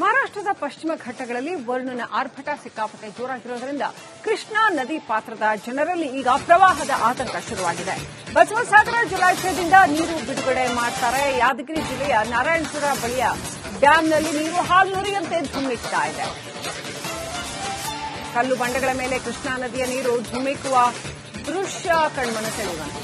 ಮಹಾರಾಷ್ಟ್ರದ ಪಶ್ಚಿಮ ಘಟ್ಟಗಳಲ್ಲಿ ವರುಣನ ಆರ್ಭಟ ಸಿಕ್ಕಾಪಟ್ಟೆ ಜೋರಾಗಿರುವುದರಿಂದ ಕೃಷ್ಣಾ ನದಿ ಪಾತ್ರದ ಜನರಲ್ಲಿ ಈಗ ಪ್ರವಾಹದ ಆತಂಕ ಶುರುವಾಗಿದೆ. ಬಸವಸಾಗರ ಜಲಾಶಯದಿಂದ ನೀರು ಬಿಡುಗಡೆ ಮಾಡ್ತಾರೆ. ಯಾದಗಿರಿ ಜಿಲ್ಲೆಯ ನಾರಾಯಣಪುರ ಬಳಿಯ ಡ್ಯಾಂನಲ್ಲಿ ನೀರು ಹಾಲ್ನುರಿಯಂತೆ ಧುಮ್ಮಿಕ್ತಾ ಇದೆ. ಕಲ್ಲು ಬಂಡೆಗಳ ಮೇಲೆ ಕೃಷ್ಣಾ ನದಿಯ ನೀರು ಧುಮ್ಮಿಕ್ಕುವ ದೃಶ್ಯ ಕಣ್ಮನ ಸೆಳೆಯುವಂತೆ.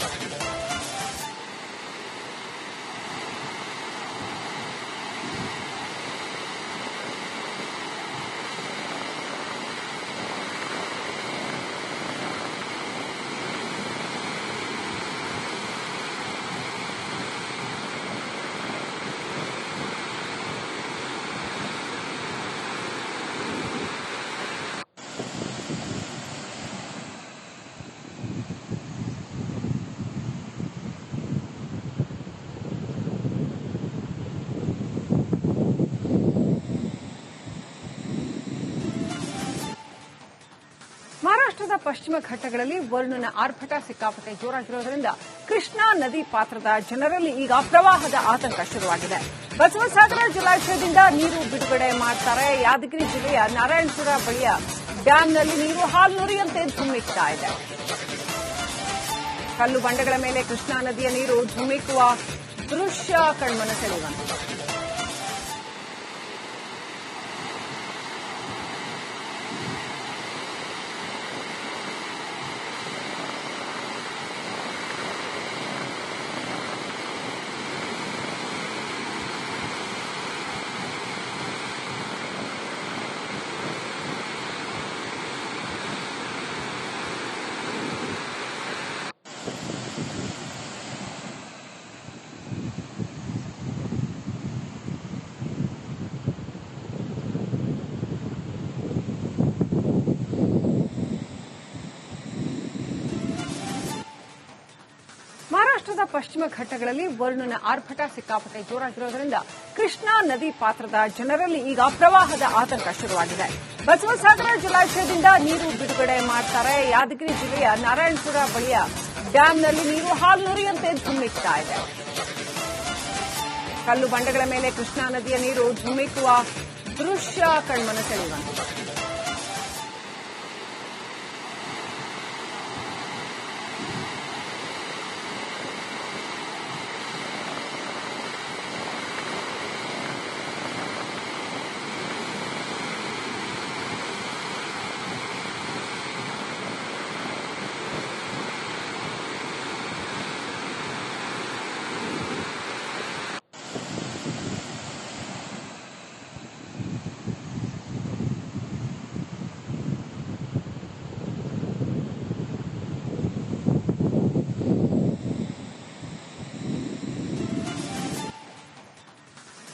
ಮಹಾರಾಷ್ಟ್ರದ ಪಶ್ಚಿಮ ಘಟ್ಟಗಳಲ್ಲಿ ವರುಣನ ಆರ್ಭಟ ಸಿಕ್ಕಾಪಟ್ಟೆ ಜೋರಾಗಿರುವುದರಿಂದ ಕೃಷ್ಣಾ ನದಿ ಪಾತ್ರದ ಜನರಲ್ಲಿ ಈಗ ಪ್ರವಾಹದ ಆತಂಕ ಶುರುವಾಗಿದೆ. ಬಸವಸಾಗರ ಜಲಾಶಯದಿಂದ ನೀರು ಬಿಡುಗಡೆ ಮಾಡ್ತಾರೆ. ಯಾದಗಿರಿ ಜಿಲ್ಲೆಯ ನಾರಾಯಣಪುರ ಬಳಿಯ ಡ್ಯಾಂನಲ್ಲಿ ನೀರು ಹಾಲ್ನುರಿಯಂತೆ ಧುಮ್ಮಿಕ್ತಾ ಇದೆ. ಕಲ್ಲು ಬಂಡೆಗಳ ಮೇಲೆ ಕೃಷ್ಣಾ ನದಿಯ ನೀರು ಧುಮ್ಮಿಕ್ಕುವ ದೃಶ್ಯ ಕಣ್ಮನ ಸೆಳೆಯುವಂತೆ. ಮಹಾರಾಷ್ಟ್ರದ ಪಶ್ಚಿಮ ಘಟ್ಟಗಳಲ್ಲಿ ವರುಣನ ಆರ್ಭಟ ಸಿಕ್ಕಾಪಟ್ಟೆ ಜೋರಾಗಿರುವುದರಿಂದ ಕೃಷ್ಣಾ ನದಿ ಪಾತ್ರದ ಜನರಲ್ಲಿ ಈಗ ಪ್ರವಾಹದ ಆತಂಕ ಶುರುವಾಗಿದೆ. ಬಸವಸಾಗರ ಜಲಾಶಯದಿಂದ ನೀರು ಬಿಡುಗಡೆ ಮಾಡ್ತಾರೆ. ಯಾದಗಿರಿ ಜಿಲ್ಲೆಯ ನಾರಾಯಣಪುರ ಬಳಿಯ ಡ್ಯಾಂನಲ್ಲಿ ನೀರು ಹಾಲ್ನುರಿಯಂತೆ ಧುಮ್ಮಿಕ್ತಾ ಇದೆ. ಕಲ್ಲು ಬಂಡೆಗಳ ಮೇಲೆ ಕೃಷ್ಣಾ ನದಿಯ ನೀರು ಧುಮ್ಮಿಕ್ಕುವ ದೃಶ್ಯ ಕಣ್ಮನ ಸೆಳೆಯುವಂತೆ.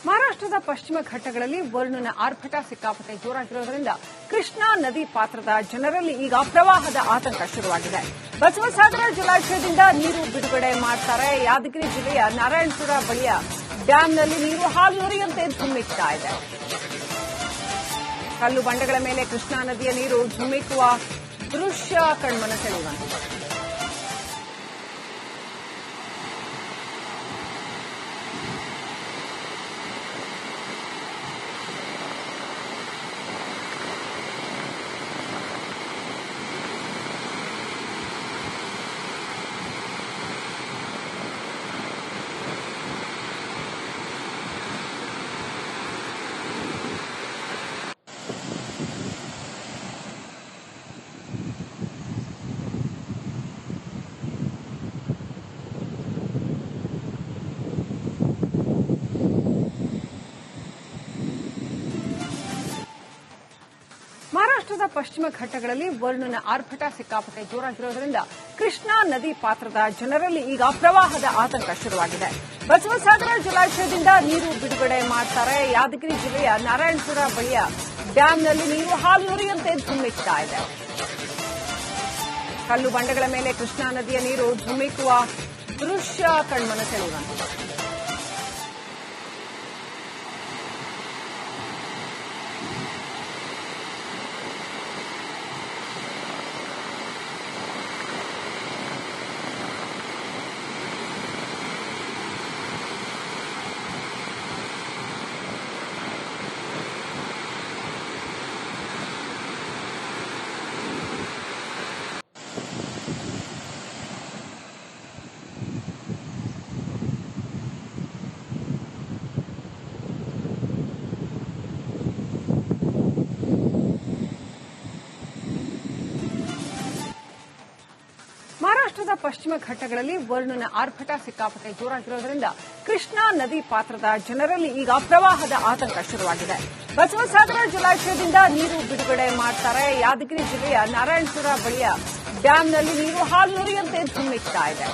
ಮಹಾರಾಷ್ಟ್ರದ ಪಶ್ಚಿಮ ಘಟ್ಟಗಳಲ್ಲಿ ವರುಣನ ಆರ್ಭಟ ಸಿಕ್ಕಾಪಟ್ಟೆ ಜೋರಾಗಿರುವುದರಿಂದ ಕೃಷ್ಣಾ ನದಿ ಪಾತ್ರದ ಜನರಲ್ಲಿ ಈಗ ಪ್ರವಾಹದ ಆತಂಕ ಶುರುವಾಗಿದೆ. ಬಸವಸಾಗರ ಜಲಾಶಯದಿಂದ ನೀರು ಬಿಡುಗಡೆ ಮಾಡ್ತಾರೆ. ಯಾದಗಿರಿ ಜಿಲ್ಲೆಯ ನಾರಾಯಣಪುರ ಬಳಿಯ ಡ್ಯಾಂನಲ್ಲಿ ನೀರು ಹಾಲ್ನುರಿಯಂತೆ ಧುಮ್ಮಿಕ್ತಾ ಇದೆ. ಕಲ್ಲು ಬಂಡೆಗಳ ಮೇಲೆ ಕೃಷ್ಣಾ ನದಿಯ ನೀರು ಧುಮ್ಮಿಕ್ಕುವ ದೃಶ್ಯ ಕಣ್ಮನ ಸೆಳೆಯುವಂತೆ. ಮಹಾರಾಷ್ಟ್ರದ ಪಶ್ಚಿಮ ಘಟ್ಟಗಳಲ್ಲಿ ವರುಣನ ಆರ್ಭಟ ಸಿಕ್ಕಾಪಟ್ಟೆ ಜೋರಾಗಿರುವುದರಿಂದ ಕೃಷ್ಣಾ ನದಿ ಪಾತ್ರದ ಜನರಲ್ಲಿ ಈಗ ಪ್ರವಾಹದ ಆತಂಕ ಶುರುವಾಗಿದೆ. ಬಸವಸಾಗರ ಜಲಾಶಯದಿಂದ ನೀರು ಬಿಡುಗಡೆ ಮಾಡ್ತಾರೆ. ಯಾದಗಿರಿ ಜಿಲ್ಲೆಯ ನಾರಾಯಣಪುರ ಬಳಿಯ ಡ್ಯಾಂನಲ್ಲಿ ನೀರು ಹಾಲ್ನುರಿಯಂತೆ ಧುಮ್ಮಿಕ್ತಾ ಇದೆ. ಕಲ್ಲು ಬಂಡೆಗಳ ಮೇಲೆ ಕೃಷ್ಣಾ ನದಿಯ ನೀರು ಧುಮ್ಮಿಕ್ಕುವ ದೃಶ್ಯ ಕಣ್ಮನ ಸೆಳೆಯುವಂತೆ. ಮಹಾರಾಷ್ಟ್ರದ ಪಶ್ಚಿಮ ಘಟ್ಟಗಳಲ್ಲಿ ವರುಣನ ಆರ್ಭಟ ಸಿಕ್ಕಾಪಟ್ಟೆ ಜೋರಾಗಿರುವುದರಿಂದ ಕೃಷ್ಣಾ ನದಿ ಪಾತ್ರದ ಜನರಲ್ಲಿ ಈಗ ಪ್ರವಾಹದ ಆತಂಕ ಶುರುವಾಗಿದೆ. ಬಸವಸಾಗರ ಜಲಾಶಯದಿಂದ ನೀರು ಬಿಡುಗಡೆ ಮಾಡ್ತಾರೆ. ಯಾದಗಿರಿ ಜಿಲ್ಲೆಯ ನಾರಾಯಣಪುರ ಬಳಿಯ ಡ್ಯಾಂನಲ್ಲಿ ನೀರು ಹಾಲ್ನುರಿಯಂತೆ ಧುಮ್ಮಿಕ್ತಾ ಇದೆ.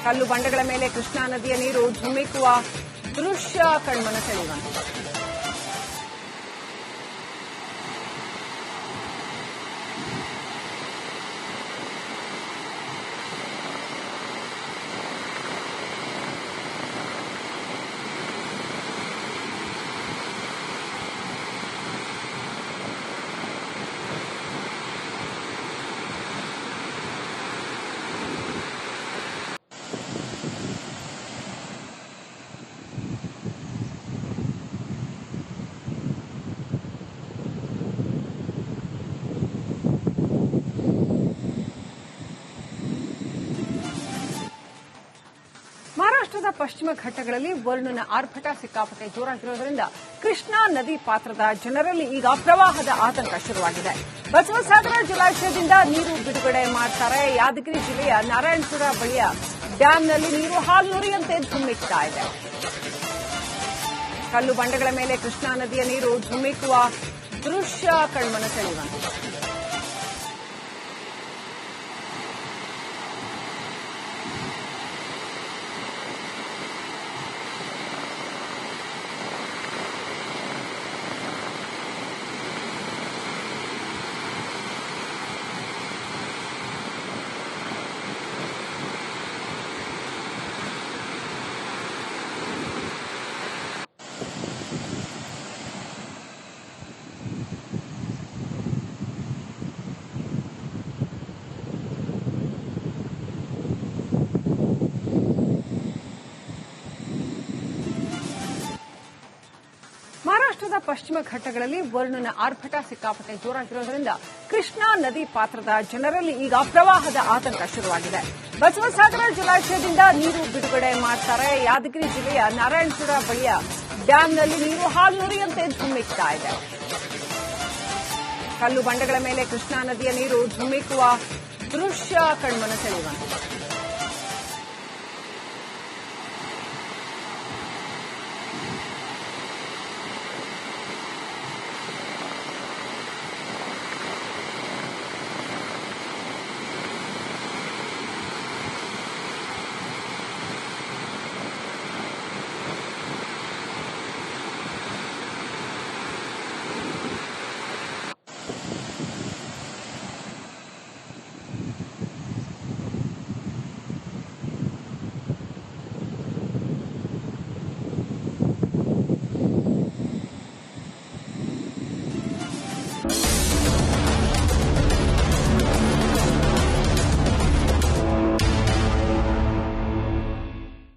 ಕಲ್ಲು ಬಂಡೆಗಳ ಮೇಲೆ ಕೃಷ್ಣಾ ನದಿಯ ನೀರು ಧುಮ್ಮಿಕ್ಕುವ ದೃಶ್ಯ ಕಣ್ಮನ ಸೆಳೆಯುವಂತಿದೆ. ಮಹಾರಾಷ್ಟ್ರದ ಪಶ್ಚಿಮ ಘಟ್ಟಗಳಲ್ಲಿ ವರುಣನ ಆರ್ಭಟ ಸಿಕ್ಕಾಪಟ್ಟೆ ಜೋರಾಗಿರುವುದರಿಂದ ಕೃಷ್ಣಾ ನದಿ ಪಾತ್ರದ ಜನರಲ್ಲಿ ಈಗ ಪ್ರವಾಹದ ಆತಂಕ ಶುರುವಾಗಿದೆ. ಬಸವಸಾಗರ ಜಲಾಶಯದಿಂದ ನೀರು ಬಿಡುಗಡೆ ಮಾಡ್ತಾರೆ. ಯಾದಗಿರಿ ಜಿಲ್ಲೆಯ ನಾರಾಯಣಪುರ ಬಳಿಯ ಡ್ಯಾಂನಲ್ಲಿ ನೀರು ಹಾಲ್ನುರಿಯಂತೆ ಧುಮ್ಮಿಕ್ತಾ ಇದೆ. ಕಲ್ಲು ಬಂಡೆಗಳ ಮೇಲೆ ಕೃಷ್ಣಾ ನದಿಯ ನೀರು ಧುಮ್ಮಿಕ್ಕುವ ದೃಶ್ಯ ಕಣ್ಮನ ಸೆಳೆಯುವಂತಿದೆ. ಮಹಾರಾಷ್ಟ್ರದ ಪಶ್ಚಿಮ ಘಟ್ಟಗಳಲ್ಲಿ ವರುಣನ ಆರ್ಭಟ ಸಿಕ್ಕಾಪಟ್ಟೆ ಜೋರಾಗಿರುವುದರಿಂದ ಕೃಷ್ಣಾ ನದಿ ಪಾತ್ರದ ಜನರಲ್ಲಿ ಈಗ ಪ್ರವಾಹದ ಆತಂಕ ಶುರುವಾಗಿದೆ. ಬಸವಸಾಗರ ಜಲಾಶಯದಿಂದ ನೀರು ಬಿಡುಗಡೆ ಮಾಡ್ತಾರೆ. ಯಾದಗಿರಿ ಜಿಲ್ಲೆಯ ನಾರಾಯಣಪುರ ಬಳಿಯ ಡ್ಯಾಂನಲ್ಲಿ ನೀರು ಹಾಲ್ನುರಿಯಂತೆ ಧುಮ್ಮಿಕ್ತಾ ಇದೆ. ಕಲ್ಲು ಬಂಡೆಗಳ ಮೇಲೆ ಕೃಷ್ಣಾ ನದಿಯ ನೀರು ಧುಮ್ಮಿಕ್ಕುವ ದೃಶ್ಯ ಕಣ್ಮನ ಸೆಳೆಯುವಂತಿದೆ.